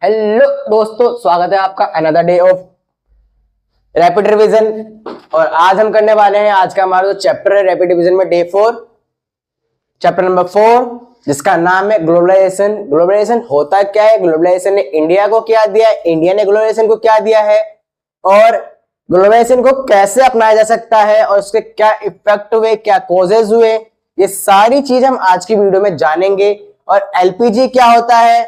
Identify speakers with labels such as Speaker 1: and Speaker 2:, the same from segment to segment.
Speaker 1: Hello दोस्तों, स्वागत है आपका another day of rapid revision. और आज हम करने वाले हैं, आज का हमारा जो चैप्टर है रैपिड रिवीजन में डे 4, चैप्टर नंबर 4, जिसका नाम है ग्लोबलाइजेशन। ग्लोबलाइजेशन होता क्या है, ग्लोबलाइजेशन ने इंडिया को क्या दिया है, इंडिया ने ग्लोबलाइजेशन को क्या दिया है, और ग्लोबलाइजेशन को कैसे अपनाया जा सकता है और उसके क्या इफेक्ट हुए, क्या कॉजेज हुए, ये सारी चीज हम आज की वीडियो में जानेंगे। और एलपीजी क्या होता है,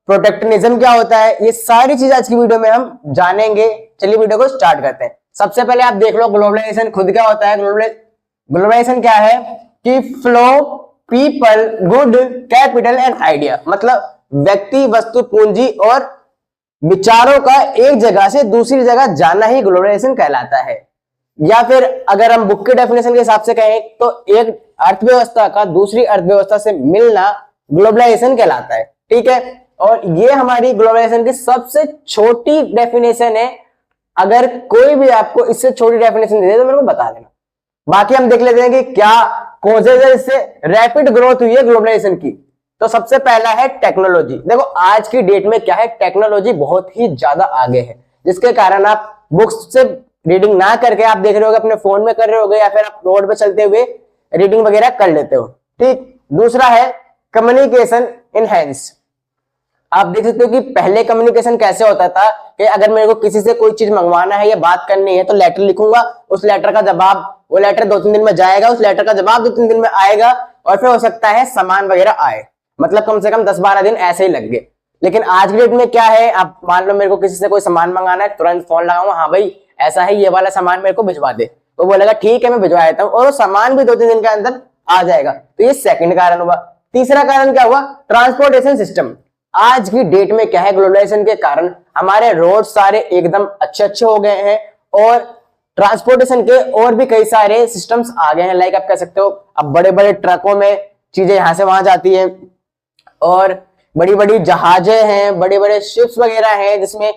Speaker 1: प्रोटेक्शनिज्म क्या होता है, ये सारी चीज आज की वीडियो में हम जानेंगे। चलिए वीडियो को स्टार्ट करते हैं। सबसे पहले आप देख लो ग्लोबलाइजेशन खुद क्या होता है। ग्लोबलाइजेशन क्या है कि flow people good capital and idea, मतलब व्यक्ति वस्तु पूंजी और विचारों का एक जगह से दूसरी जगह जाना ही ग्लोबलाइजेशन कहलाता है। या फिर अगर हम बुक के डेफिनेशन के हिसाब से कहें तो एक अर्थव्यवस्था का दूसरी अर्थव्यवस्था से मिलना ग्लोबलाइजेशन कहलाता है। ठीक है, और ये हमारी ग्लोबलाइजेशन की सबसे छोटी डेफिनेशन है। अगर कोई भी आपको इससे छोटी डेफिनेशन दे दे तो मेरे को बता देना। बाकी हम देख लेते हैं कि क्या कॉजेज है इससे रैपिड ग्रोथ हुई है ग्लोबलाइजेशन की। तो सबसे पहला है टेक्नोलॉजी। देखो आज की डेट में क्या है, टेक्नोलॉजी बहुत ही ज्यादा आगे है, जिसके कारण आप बुक्स से रीडिंग ना करके आप देख रहे होगे, अपने फोन में कर रहे होगे, या फिर आप रोड पे चलते हुए रीडिंग वगैरह कर लेते हो। ठीक, दूसरा है कम्युनिकेशन इनहेंस। आप देख सकते हो कि पहले कम्युनिकेशन कैसे होता था कि अगर मेरे को किसी से कोई चीज मंगवाना है या बात करनी है तो लेटर लिखूंगा, उस लेटर का जवाब, वो लेटर 2-3 दिन में जाएगा, उस लेटर का जवाब 2-3 दिन में आएगा, और फिर हो सकता है सामान वगैरह आए, मतलब कम से कम 10-12 दिन ऐसे ही लग गए। लेकिन आज की डेट में क्या है, आप मान लो मेरे को किसी से कोई सामान मंगाना है, तुरंत फोन लगाऊंगा, हाँ भाई ऐसा है, ये वाला सामान मेरे को भिजवा दे, तो बोलेगा ठीक है मैं भिजवा देता हूँ, और वो सामान भी 2-3 दिन के अंदर आ जाएगा। तो ये सेकंड कारण हुआ। तीसरा कारण क्या हुआ, ट्रांसपोर्टेशन सिस्टम। आज की डेट में क्या है, ग्लोबलाइजेशन के कारण हमारे रोड सारे एकदम अच्छे हो गए हैं, और ट्रांसपोर्टेशन के और भी कई सारे सिस्टम्स आ गए हैं। लाइक आप कह सकते हो अब बड़े बड़े ट्रकों में चीजें यहां से वहां जाती है, और बड़ी बड़ी जहाजें हैं, बड़े बड़े शिप्स वगैरह हैं, जिसमें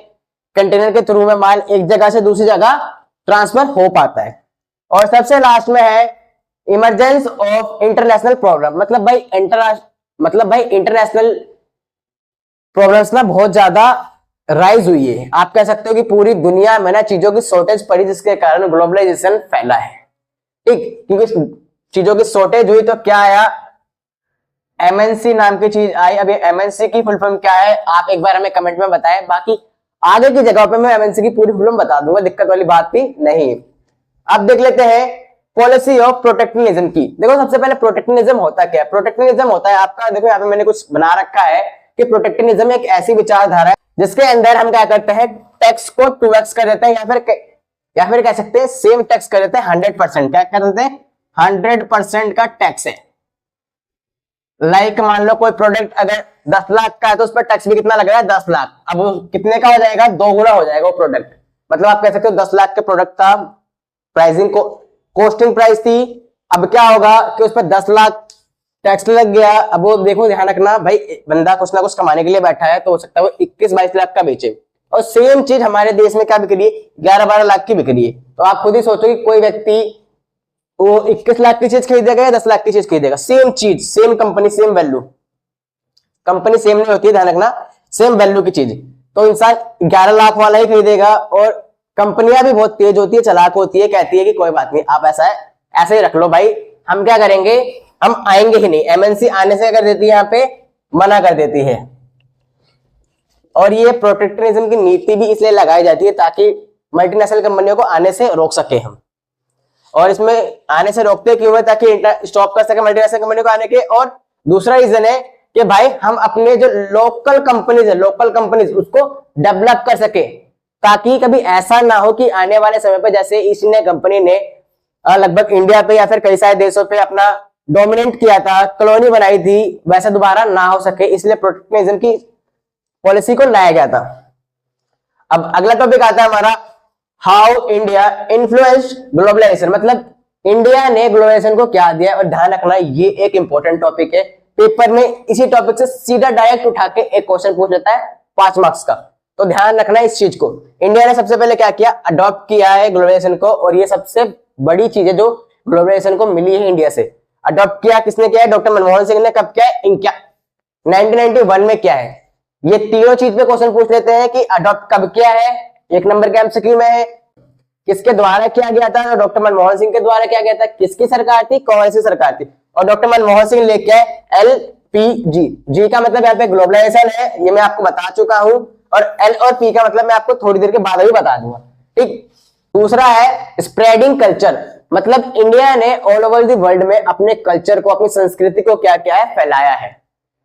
Speaker 1: कंटेनर के थ्रू में माल एक जगह से दूसरी जगह ट्रांसफर हो पाता है। और सबसे लास्ट में है इमरजेंस ऑफ इंटरनेशनल प्रॉब्लम। मतलब भाई इंटरनेशनल प्रॉब्लम्स ना बहुत ज्यादा राइज हुई है। आप कह सकते हो कि पूरी दुनिया में ना चीजों की शॉर्टेज पड़ी, जिसके कारण ग्लोबलाइजेशन फैला है। ठीक, क्योंकि चीजों की शॉर्टेज हुई तो क्या आया, एमएनसी नाम की चीज आई। अब ये एमएनसी की फुल फॉर्म क्या है आप एक बार हमें कमेंट में बताएं, बाकी आगे की जगह पे मैं एमएनसी की पूरी फुल फॉर्म बता दूंगा, दिक्कत वाली बात भी नहीं। अब देख लेते हैं पॉलिसी ऑफ प्रोटेक्शनिज्म की। देखो सबसे पहले प्रोटेक्शनिज्म होता क्या है। प्रोटेक्शनिज्म होता है आपका, देखो यहाँ पे मैंने कुछ बना रखा है कि प्रोटेक्शनिज्म एक ऐसी विचारधारा है जिसके अंदर हम क्या करते हैं, टैक्स को 2x कर देते हैं, या फिर कह सकते हैं सेम टैक्स कर देते हैं 100%। क्या कर देते हैं, 100% का टैक्स है। लाइक मान लो कोई प्रोडक्ट अगर 10 लाख का है तो उस पर टैक्स भी कितना लग रहा है, 10 लाख। अब वो कितने का हो जाएगा, 2 गुना हो जाएगा वो प्रोडक्ट। मतलब आप कह सकते हो 10 लाख के प्रोडक्ट था, प्राइसिंग को कॉस्टिंग प्राइस थी, अब क्या होगा कि उस पर 10 लाख टैक्स लग गया। अब वो देखो ध्यान रखना भाई, बंदा कुछ ना कुछ कमाने के लिए बैठा है, तो हो सकता है वो 21-22 लाख का बेचे, और सेम चीज हमारे देश में क्या बिक रही है, 11-12 लाख की बिक रही है। तो आप खुद ही सोचो कि कोई व्यक्ति वो 21 लाख की चीज खरीदेगा या 10 लाख की चीज खरीदेगा, सेम चीज, same company, same value. Company same नहीं होती है, ध्यान रखना, सेम वैल्यू की चीज तो इंसान 11 लाख वाला ही खरीदेगा। और कंपनियां भी बहुत तेज होती है, चालाक होती है, कहती है कि कोई बात नहीं, आप ऐसा है ऐसे ही रख लो भाई, हम क्या करेंगे, हम आएंगे ही नहीं। एमएनसी आने से कर देती है, यहाँ पे मना कर देती है। और ये प्रोटेक्शनिज्म की नीति भी इसलिए लगाई जाती है ताकि मल्टीनेशनल कंपनियों को आने से रोक सके हम। और इसमें आने से रोकते क्यों है, ताकि स्टॉप कर सके मल्टीनेशनल कंपनियों को आने के। और दूसरा रीजन है कि भाई हम अपने जो लोकल कंपनीज उसको डेवलप कर सके, ताकि कभी ऐसा ना हो कि आने वाले समय पर जैसे ईस्ट इंडिया कंपनी ने लगभग इंडिया पे या फिर कई सारे देशों पे अपना डोमिनेट किया था, कॉलोनी बनाई थी, वैसा दोबारा ना हो सके, इसलिए प्रोटेक्शनिज्म की पॉलिसी को लाया गया था। अब अगला टॉपिक आता है हमारा, हाउ इंडिया इन्फ्लुएंस्ड ग्लोबलाइजेशन। मतलब इंडिया ने ग्लोबलाइजेशन को क्या दिया। और ध्यान रखना ये एक इंपॉर्टेंट टॉपिक है, पेपर में इसी टॉपिक से सीधा डायरेक्ट उठा के एक क्वेश्चन पूछ लेता है 5 मार्क्स का। तो ध्यान रखना इस चीज को, इंडिया ने सबसे पहले क्या किया, अडॉप्ट किया है ग्लोबलाइजेशन को। और ये सबसे बड़ी चीज है जो ग्लोबलाइजेशन को मिली है इंडिया से। अडॉप्ट किया किसने किया है, डॉक्टर मनमोहन सिंह ने। कब किया है, 1991 में किया है। ये तीनों चीज पे क्वेश्चन पूछ लेते हैं कि अडॉप्ट कब किया है, 1 नंबर के एमसीक्यू में है, किसके द्वारा किया गया था, डॉक्टर मनमोहन सिंह के द्वारा किया गया था, किसकी सरकार थी, कौन सी सरकार थी। और डॉक्टर मनमोहन सिंह लेके आए LPG, जी का मतलब यहाँ पे ग्लोबलाइजेशन है, ये मैं आपको बता चुका हूं, और L और P का मतलब मैं आपको थोड़ी देर के बाद भी बता दूंगा, ठीक। दूसरा है स्प्रेडिंग कल्चर, मतलब इंडिया ने ऑल ओवर द वर्ल्ड में अपने कल्चर को, अपनी संस्कृति को क्या किया है, फैलाया है,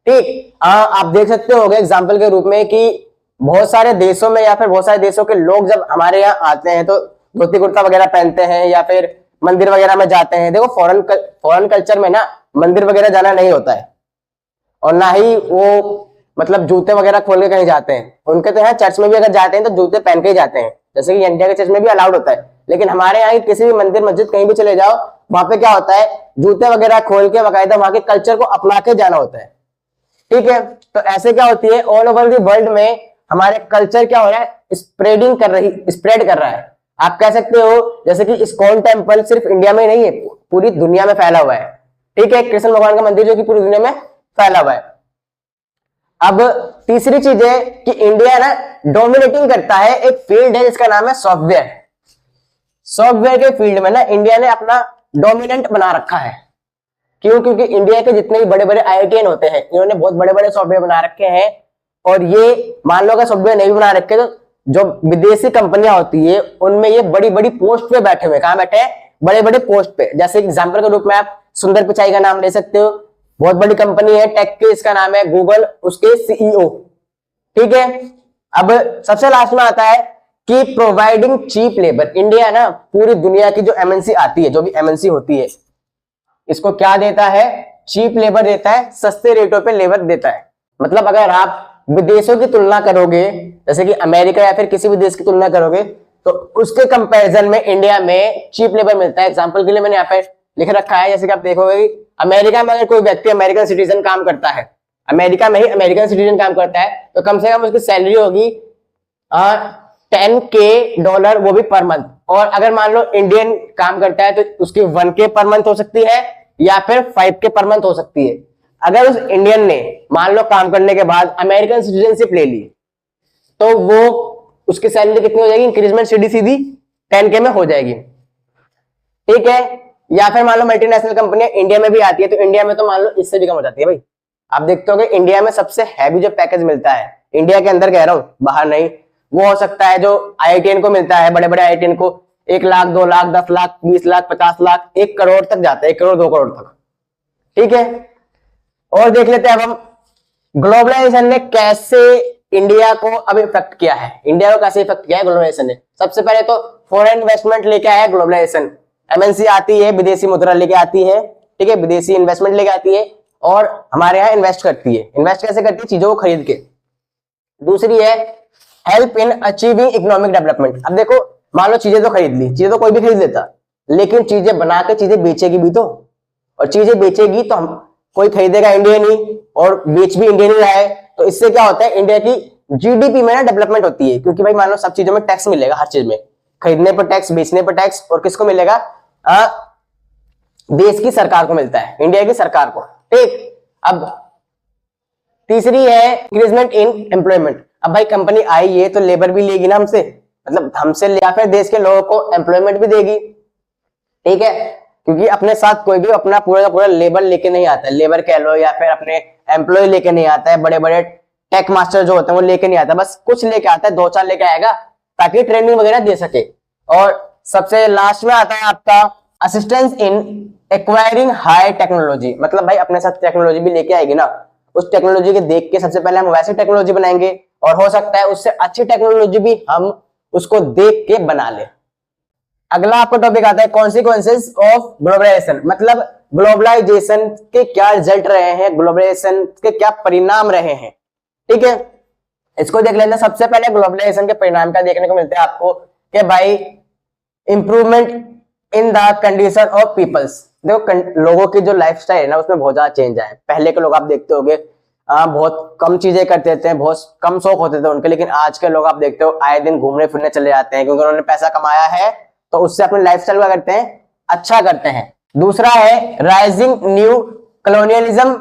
Speaker 1: ठीक। आप देख सकते हो एग्जाम्पल के रूप में कि बहुत सारे देशों में या फिर बहुत सारे देशों के लोग जब हमारे यहाँ आते हैं तो धोती कुर्ता वगैरह पहनते हैं या फिर मंदिर वगैरह में जाते हैं। देखो फॉरेन कल्चर में ना मंदिर वगैरह जाना नहीं होता है, और ना ही वो मतलब जूते वगैरह खोल के कहीं जाते हैं। उनके तो यहाँ चर्च में भी अगर जाते हैं तो जूते पहन के ही जाते हैं, जैसे कि इंडिया के चर्च में भी अलाउड होता है। लेकिन हमारे यहाँ किसी भी मंदिर मस्जिद कहीं भी चले जाओ, वहां पे क्या होता है, जूते वगैरह खोल के बाकायदा वहां के कल्चर को अपना के जाना होता है, ठीक है। तो ऐसे क्या होती है, ऑल ओवर द वर्ल्ड में हमारे कल्चर क्या हो रहा है, स्प्रेड कर रहा है। आप कह सकते हो जैसे कि इस्कॉन टेम्पल सिर्फ इंडिया में नहीं है, पूरी दुनिया में फैला हुआ है, ठीक है। कृष्ण भगवान का मंदिर जो कि पूरी दुनिया में फैला हुआ है। अब तीसरी चीज है कि इंडिया ना डोमिनेटिंग करता है एक फील्ड है जिसका नाम है सॉफ्टवेयर। सॉफ्टवेयर के फील्ड में ना इंडिया ने अपना डोमिनेंट बना रखा है। क्यों? क्योंकि इंडिया के जितने भी बड़े बड़े IITian होते हैं, इन्होंने बहुत बड़े बड़े सॉफ्टवेयर बना रखे हैं, और ये मान लो अगर सॉफ्टवेयर नहीं बना रखे तो जो विदेशी कंपनियां होती है उनमें ये बड़ी बड़ी पोस्ट पे बैठे हुए, कहां बैठे हैं, बड़े बड़े पोस्ट पे। जैसे एग्जाम्पल के रूप में आप सुंदर पिचाई का नाम ले सकते हो, बहुत बड़ी कंपनी है टेक की, इसका नाम है गूगल, उसके CEO, ठीक है। अब सबसे लास्ट में आता है कि प्रोवाइडिंग चीप लेबर। इंडिया ना पूरी दुनिया की जो MNC आती है, जो भी MNC होती है, इसको क्या देता है, चीप लेबर देता है, सस्ते रेटों पे लेबर देता है। मतलब अगर आप विदेशों की तुलना करोगे, जैसे कि अमेरिका या फिर किसी भी देश की तुलना करोगे, तो उसके कंपैरिजन में इंडिया में चीप लेबर मिलता है। एग्जांपल के लिए मैंने यहाँ पे लिख रखा है, जैसे कि आप देखोगे अमेरिका में अगर कोई व्यक्ति अमेरिकन सिटीजन काम करता है, अमेरिका में ही अमेरिकन सिटीजन काम करता है, तो कम से कम उसकी सैलरी होगी $10K, वो भी पर मंथ। और अगर मान लो इंडियन काम करता है तो उसकी 1K पर मंथ हो सकती है या फिर 5K पर मंथ हो सकती है। अगर उस इंडियन ने मान लो काम करने के बाद अमेरिकन सिटीजनशिप ले ली, तो वो उसकी सैलरी कितनी हो जाएगी, इंक्रीजमेंट सीधी सीधी 10K में हो जाएगी, ठीक है। या फिर मान लो मल्टीनेशनल कंपनियां इंडिया में भी आती है, तो इंडिया में तो मान लो इससे भी कम हो जाती है भाई। आप देखते हो इंडिया में सबसे हैवी जो पैकेज मिलता है, इंडिया के अंदर कह रहा हूं, बाहर नहीं, वो हो सकता है जो IITian को मिलता है, बड़े बड़े IITian को 1 लाख, 2 लाख, 10 लाख, 20 लाख, 50 लाख, 1 करोड़ तक जाता है, 1 करोड़ 2 करोड़ तक, ठीक है। और देख लेते हैं अब हम ग्लोबलाइजेशन ने कैसे इंडिया को अब इफेक्ट किया है। इंडिया को कैसे इफेक्ट किया है ग्लोबलाइजेशन ने। सबसे पहले तो फॉरेन इन्वेस्टमेंट लेके आया है ग्लोबलाइजेशन। MNC आती है, विदेशी मुद्रा लेके आती है, ठीक है, विदेशी इन्वेस्टमेंट लेके आती है और हमारे यहाँ इन्वेस्ट करती है। इन्वेस्ट कैसे करती है, चीजों को खरीद के। दूसरी है help in achieving economic development. अब देखो मान लो चीजें तो खरीद ली, चीजें तो कोई भी खरीद लेता, लेकिन चीजें बना के चीजें बेचेगी भी तो, और चीजें बेचेगी तो हम कोई खरीदेगा इंडियन ही, और बेच भी इंडियन ही रहा है। तो इससे क्या होता है, इंडिया की GDP में ना डेवलपमेंट होती है, क्योंकि भाई मान लो सब चीजों में टैक्स मिलेगा, हर चीज में, खरीदने पर टैक्स, बेचने पर टैक्स, और किसको मिलेगा, देश की सरकार को मिलता है, इंडिया की सरकार को, ठीक। अब तीसरी है इंक्रीजमेंट इन एम्प्लॉयमेंट। अब भाई कंपनी आई है तो लेबर भी लेगी ना हमसे, मतलब हमसे या फिर देश के लोगों को एम्प्लॉयमेंट भी देगी, ठीक है। क्योंकि अपने साथ कोई भी अपना पूरा का पूरा लेबर लेके नहीं आता है, लेबर कह लो या फिर अपने एम्प्लॉय लेके नहीं आता है, बड़े बड़े टेक मास्टर जो होते हैं वो लेके नहीं आता, बस कुछ लेके आता है, 2-4 लेके आएगा ताकि ट्रेनिंग वगैरह दे सके। और सबसे लास्ट में आता है आपका assistance in acquiring high technology. मतलब भाई अपने साथ टेक्नोलॉजी भी लेके आएगी ना, उस टेक्नोलॉजी के देख के सबसे पहले हम वैसी टेक्नोलॉजी बनाएंगे, और हो सकता है उससे अच्छी टेक्नोलॉजी भी हम उसको देख के बना ले। अगला आपका टॉपिक आता है कॉन्सिक्वेंसेस ऑफ ग्लोबलाइजेशन। मतलब ग्लोबलाइजेशन के क्या रिजल्ट रहे हैं, ग्लोबलाइजेशन के क्या परिणाम रहे हैं, ठीक है। इसको देख लेते हैं। सबसे पहले ग्लोबलाइजेशन के परिणाम क्या देखने को मिलते हैं आपको कि भाई improvement in the condition of peoples. देखो लोगों की जो लाइफस्टाइल है ना, उसमें बहुत ज्यादा चेंज आया है। पहले के लोग आप देखते होंगे बहुत कम चीजें करते थे, बहुत कम शौक होते थे उनके, लेकिन आज के लोग आप देखते हो आए दिन घूमने फिरने चले जाते हैं, क्योंकि उन्होंने पैसा कमाया है, तो उससे अपने लाइफस्टाइल क्या करते हैं, अच्छा करते हैं। दूसरा है राइजिंग न्यू कॉलोनियलिज्म,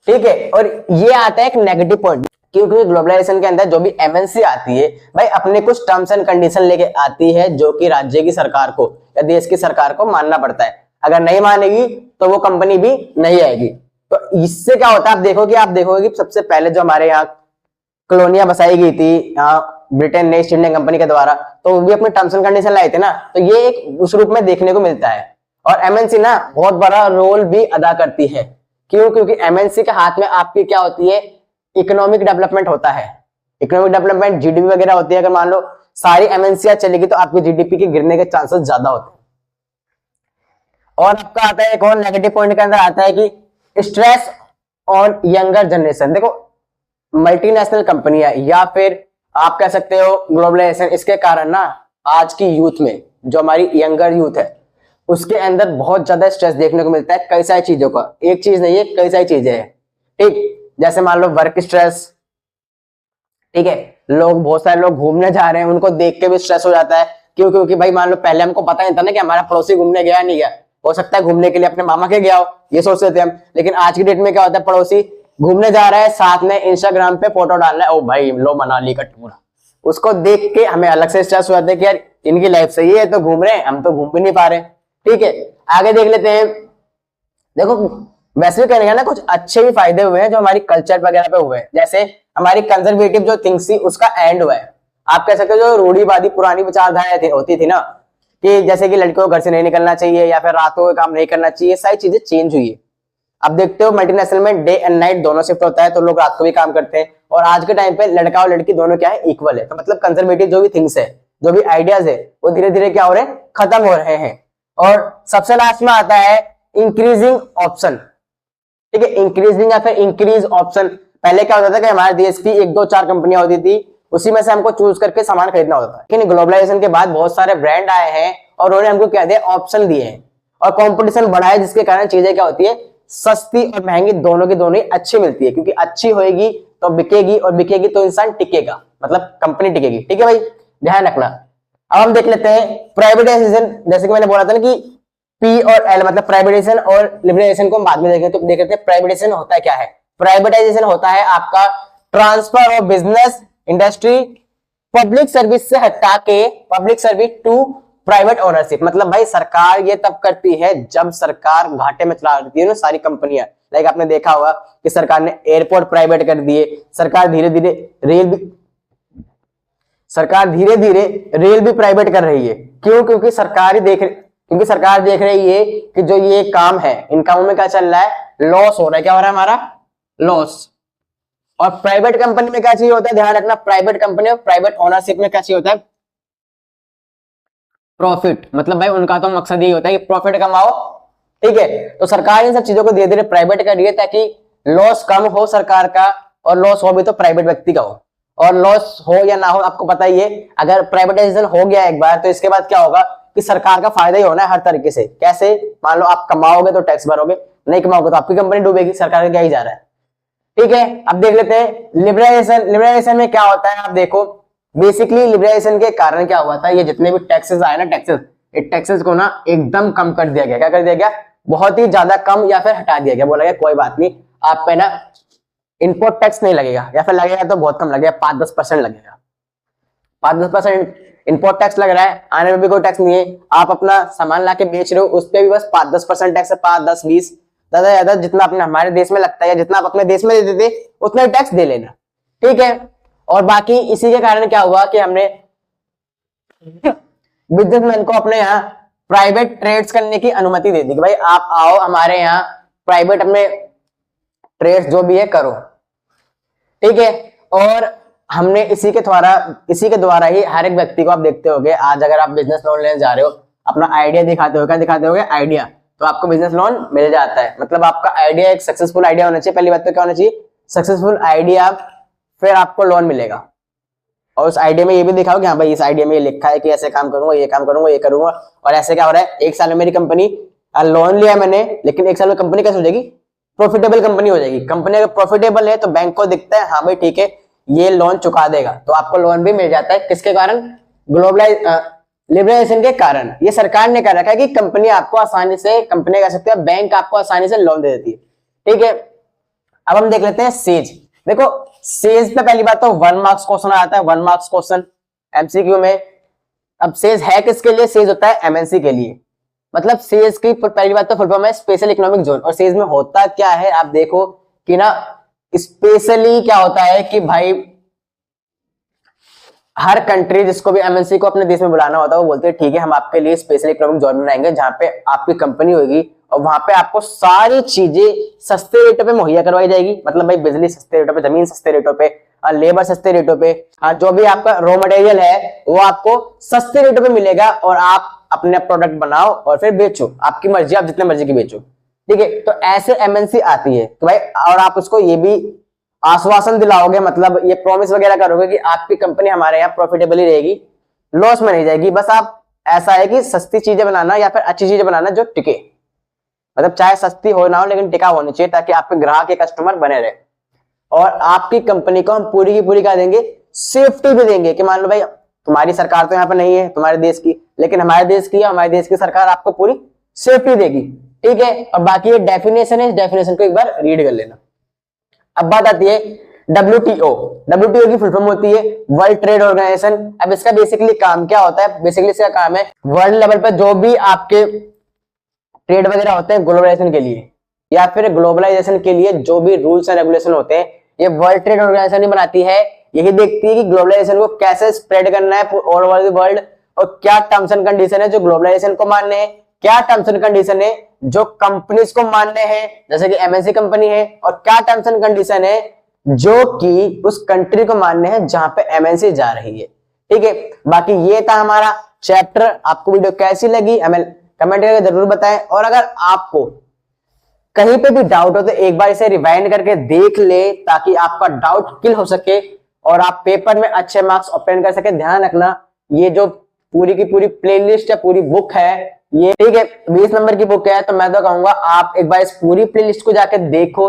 Speaker 1: ठीक है। और ये आता है एक नेगेटिव पॉइंट। क्योंकि ग्लोबलाइजेशन के अंदर जो भी एमएनसी आती है भाई अपने कुछ टर्म्स एंड कंडीशन लेके आती है जो कि राज्य की सरकार को या देश की सरकार को मानना पड़ता है। अगर नहीं मानेगी तो वो कंपनी भी नहीं आएगी। तो इससे क्या होता है आप देखोगे कि सबसे पहले जो हमारे यहाँ कॉलोनियां बसाई गई थी यहाँ ब्रिटेन ने ईस्ट इंडिया कंपनी के द्वारा, तो वो भी अपने टर्म्स एंड कंडीशन लाए थे ना, तो ये एक उस रूप में देखने को मिलता है। और एमएनसी ना बहुत बड़ा रोल भी अदा करती है। क्यों? क्योंकि एमएनसी के हाथ में आपकी क्या होती है, इकोनॉमिक डेवलपमेंट होता है। इकोनॉमिक डेवलपमेंट जीडीपी वगैरह होती है। अगर मान लो सारी एमएनसी चलेगी तो आपकी जीडीपी के गिरने के चांसेस ज्यादा होते हैं। और आपका आता है एक और नेगेटिव पॉइंट के अंदर आता है कि स्ट्रेस ऑन यंगर जनरेशन। देखो मल्टीनेशनल कंपनियां या फिर आप कह सकते हो ग्लोबलाइजेशन, इसके कारण ना आज की यूथ में जो हमारी यंगर यूथ है उसके अंदर बहुत ज्यादा स्ट्रेस देखने को मिलता है कई सारी चीजों का। एक चीज नहीं है, कई सारी चीजें हैं। ठीक, जैसे मान लो वर्क स्ट्रेस, ठीक है, बहुत सारे लोग घूमने जा रहे हैं उनको देख के भी स्ट्रेस हो जाता है। क्यों? क्योंकि भाई मान लो पहले हमको पता नहीं था ना कि हमारा पड़ोसी घूमने गया नहीं गया, हो सकता है घूमने के लिए अपने मामा के गया हो, ये सोचते थे हम। लेकिन आज की डेट में क्या होता है, पड़ोसी घूमने जा रहा है, साथ में इंस्टाग्राम पे फोटो डाल रहा है, ओ भाई लो मनाली का टूर। उसको देख के हमें अलग से स्ट्रेस हो जाता है कि यार इनकी लाइफ सही है तो घूम रहे हैं, हम तो घूम भी नहीं पा रहे। ठीक है, आगे देख लेते हैं। देखो वैसे भी कहने का ना कुछ अच्छे भी फायदे हुए हैं जो हमारी कल्चर वगैरह पे हुए हैं। जैसे हमारी कंजर्वेटिव जो थिंग्स थी उसका एंड हुआ है। आप कह सकते हो जो रूढ़िवादी पुरानी विचारधारा होती थी ना, कि जैसे कि लड़कियों को घर से नहीं निकलना चाहिए या फिर रातों को काम नहीं करना चाहिए, सारी चीजें चेंज हुई है। अब देखते हो मल्टीनेशनल में डे एंड नाइट दोनों शिफ्ट होता है तो लोग रात को भी काम करते हैं। और आज के टाइम पे लड़का और लड़की दोनों क्या है, इक्वल है। तो मतलब कंजर्वेटिव जो भी थिंग्स है, जो भी आइडियाज है, वो धीरे धीरे क्या हो रहे हैं, खत्म हो रहे हैं। और सबसे लास्ट में आता है इंक्रीजिंग ऑप्शन। ठीक है, इंक्रीजिंग या फिर इंक्रीज ऑप्शन। पहले क्या होता था कि हमारे देश की 1 2 4 कंपनियां होती थी, उसी में से हमको चूज करके सामान खरीदना होता था। लेकिन ग्लोबलाइजेशन के बाद बहुत सारे ब्रांड आए हैं और उन्होंने हमको क्या दिया, ऑप्शन दिए हैं और कंपटीशन बढ़ा है, जिसके कारण चीजें क्या होती है, सस्ती और महंगी दोनों की दोनों ही अच्छी मिलती है। क्योंकि अच्छी होगी तो बिकेगी और बिकेगी तो इंसान टिकेगा, मतलब कंपनी टिकेगी। ठीक है भाई, ध्यान रखना। अब हम देख लेते हैं प्राइवेटाइजेशन। जैसे कि मैंने बोला था ना कि पी और एल मतलब प्राइवेटाइजेशन और लिबरलाइजेशन को हम बाद में देखेंगे। तो देख लेते हैं प्राइवेटाइजेशन होता है क्या है। प्राइवेटाइजेशन होता है आपका transfer of business industry public service से हटा के public service to private ownership. मतलब भाई सरकार ये तब करती है जब सरकार घाटे में चला रही है ना सारी कंपनियां। लाइक आपने देखा होगा कि सरकार ने एयरपोर्ट प्राइवेट कर दिए, सरकार धीरे धीरे रेल भी प्राइवेट कर रही है। क्यों? क्योंकि सरकार देख रही है कि जो ये काम है इन कामों में क्या चल रहा है, लॉस हो रहा है। क्या हो रहा है हमारा, लॉस। और प्राइवेट कंपनी में क्या चाहिए होता है, ध्यान रखना, प्राइवेट कंपनी और प्राइवेट ओनरशिप में क्या चाहिए होता है, प्रॉफिट। मतलब भाई उनका तो मकसद यही होता है कि प्रॉफिट कमाओ। ठीक है, तो सरकार इन सब चीजों को धीरे धीरे प्राइवेट कर रही है ताकि लॉस कम हो सरकार का, और लॉस हो भी तो प्राइवेट व्यक्ति का हो। और लॉस हो या ना हो आपको पता ही है, अगर प्राइवेटाइजेशन हो गया एक बार तो इसके बाद क्या होगा कि सरकार का फायदा ही होना है हर तरीके से। कैसे? मान लो आप कमाओगे तो टैक्स भरोगे, नहीं कमाओगे तो आपकी कंपनी डूबेगी, सरकार का क्या ही जा रहा है। ठीक है, अब देख लेते हैं लिबरलाइजेशन। लिबरलाइजेशन में क्या होता है, आप देखो बेसिकली लिबरलाइजेशन के कारण क्या हुआ था, ये जितने भी टैक्सेस आए ना, टैक्सेस को ना एकदम कम कर दिया गया। क्या कर दिया गया, बहुत ही ज्यादा कम या फिर हटा दिया गया। बोला गया कोई बात नहीं, आप पे ना इम्पोर्ट टैक्स नहीं लगेगा, या फिर लगेगा तो बहुत कम लगेगा, 5-10% लगेगा। 5-10% इम्पोर्ट टैक्स लग रहा है, आने में भी कोई टैक्स नहीं है। आप अपना सामान लाके बेच रहे हो उस पर भी बस 5-10% टैक्स है, 5-10-20 ज्यादा ज्यादा जितना अपने हमारे देश में लगता है, जितना आप अपने देश में देते थे उतना टैक्स दे लेना। ठीक है, और बाकी इसी के कारण क्या हुआ कि हमने बिजनेसमैन को अपने यहाँ प्राइवेट ट्रेड्स करने की अनुमति दे दी कि भाई आप आओ हमारे यहाँ प्राइवेट अपने ट्रेड्स जो भी है करो। ठीक है, और हमने इसी के द्वारा ही हर एक व्यक्ति को, आप देखते होंगे आज अगर आप बिजनेस लोन लेने जा रहे हो, अपना आइडिया दिखाते हो, क्या दिखाते होगे, आइडिया, तो आपको बिजनेस लोन मिल जाता है। मतलब आपका आइडिया एक सक्सेसफुल आइडिया होना चाहिए। पहली बात तो क्या होना चाहिए, सक्सेसफुल आइडिया, फिर आपको लोन मिलेगा। और उस आइडिया में ये भी दिखाओ कि हाँ भाई इस आइडिया में ये लिखा है कि ऐसे काम करूंगा, ये काम करूंगा, ये करूंगा। और ऐसे क्या हो रहा है, एक साल में मेरी कंपनी, लोन लिया मैंने, लेकिन एक साल में कंपनी कैसे हो जाएगी, प्रॉफिटेबल कंपनी हो जाएगी। कंपनी अगर प्रॉफिटेबल है तो बैंक को दिखता है हाँ भाई ठीक है ये लोन चुका देगा, तो आपको लोन भी मिल जाता है। किसके कारण, लिबरलाइजेशन के कारण। ये सरकार ने कर रखा है कि कंपनी आपको आसानी से, कंपनी कह सकते हैं बैंक आपको आसानी से लोन दे देती है। ठीक है, अब हम देख लेते हैं सेज। देखो सेल्स पे पहली बात तो 1 मार्क्स क्वेश्चन आता है, 1 मार्क्स क्वेश्चन एमसीक्यू में। अब सेल्स है किसके लिए? सेल्स होता है एमएनसी के लिए। मतलब सेल्स की पहली बात तो फुल फॉर्म है स्पेशल इकोनॉमिक जोन। और सेल्स में होता क्या है आप देखो कि ना, स्पेशली क्या होता है कि भाई हर कंट्री जिसको भी एमएनसी को अपने देश में बुलाना होता है वो बोलते हैं ठीक है हम आपके लिए स्पेशल इकोनॉमिक जोन बनाएंगे जहां पे आपकी कंपनी होगी और वहां पे आपको सारी चीजें सस्ते रेटों पे मुहैया करवाई जाएगी। मतलब भाई बिजली सस्ते रेटों पे, जमीन सस्ते रेटों पे, लेबर सस्ते रेटों पे, जो भी आपका रॉ मटेरियल है वो आपको सस्ते रेटों पे मिलेगा और आप अपने प्रोडक्ट बनाओ और फिर बेचो, आपकी मर्जी, आप जितने मर्जी की बेचो। ठीक है, तो ऐसे एमएनसी आती है तो भाई, और आप उसको ये भी आश्वासन दिलाओगे, मतलब ये प्रॉमिस वगैरह करोगे कि आपकी कंपनी हमारे यहाँ प्रॉफिटेबल ही रहेगी, लॉस में नहीं जाएगी। बस आप ऐसा है कि सस्ती चीजें बनाना या फिर अच्छी चीजें बनाना जो टिके, मतलब चाहे सस्ती हो ना हो लेकिन टिका होनी चाहिए ताकि आपके ग्राहक के कस्टमर बने रहे। और आपकी कंपनी को हम पूरी की पूरी क्या देंगे, सेफ्टी भी देंगे कि मान लो भाई तुम्हारी सरकार तो यहाँ पे नहीं है तुम्हारे देश की, लेकिन हमारे देश की, हमारे देश की सरकार आपको पूरी सेफ्टी देगी। ठीक है, और बाकी ये डेफिनेशन है, इस डेफिनेशन को एक बार रीड कर लेना। अब बात आती है WTO। WTO की फुल फॉर्म होती है वर्ल्ड ट्रेड ऑर्गेनाइजेशन। अब इसका बेसिकली काम क्या होता है? बेसिकली इसका काम है वर्ल्ड लेवल पर जो भी आपके ट्रेड वगैरह होते हैं ग्लोबलाइजेशन के लिए या फिर ग्लोबलाइजेशन के लिए जो भी रूल्स एंड रेगुलेशन होते हैं ये वर्ल्ड ट्रेड ऑर्गेनाइजेशन ही बनाती है। यही देखती है कि ग्लोबलाइजेशन को कैसे स्प्रेड करना है ऑल ओवर द वर्ल्ड और क्या टर्म्स एंड कंडीशन है जो ग्लोबलाइजेशन को मानने हैं, क्या टर्म्स एंड कंडीशन है जो कंपनीज को मानने हैं जैसे कि एमएनसी कंपनी है, और क्या टर्म्स एंड कंडीशन है जो कि उस कंट्री को मानने हैं जहां पे एमएनसी जा रही है। ठीक है, बाकी ये था हमारा चैप्टर। आपको वीडियो कैसी लगी हमें कमेंट करके जरूर बताएं, और अगर आपको कहीं पे भी डाउट हो तो एक बार इसे रिवाइंड करके देख ले ताकि आपका डाउट क्लियर हो सके और आप पेपर में अच्छे मार्क्स ऑब्टेन कर सके। ध्यान रखना ये जो पूरी की पूरी प्लेलिस्ट या पूरी बुक है ये, ठीक है, 20 नंबर की बुक है, तो मैं तो कहूंगा आप एक बार इस पूरी प्लेलिस्ट को जाके देखो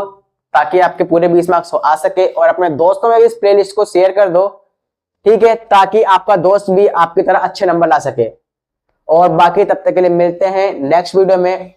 Speaker 1: ताकि आपके पूरे 20 मार्क्स आ सके, और अपने दोस्तों में भी इस प्लेलिस्ट को शेयर कर दो। ठीक है, ताकि आपका दोस्त भी आपकी तरह अच्छे नंबर ला सके। और बाकी तब तक के लिए मिलते हैं नेक्स्ट वीडियो में।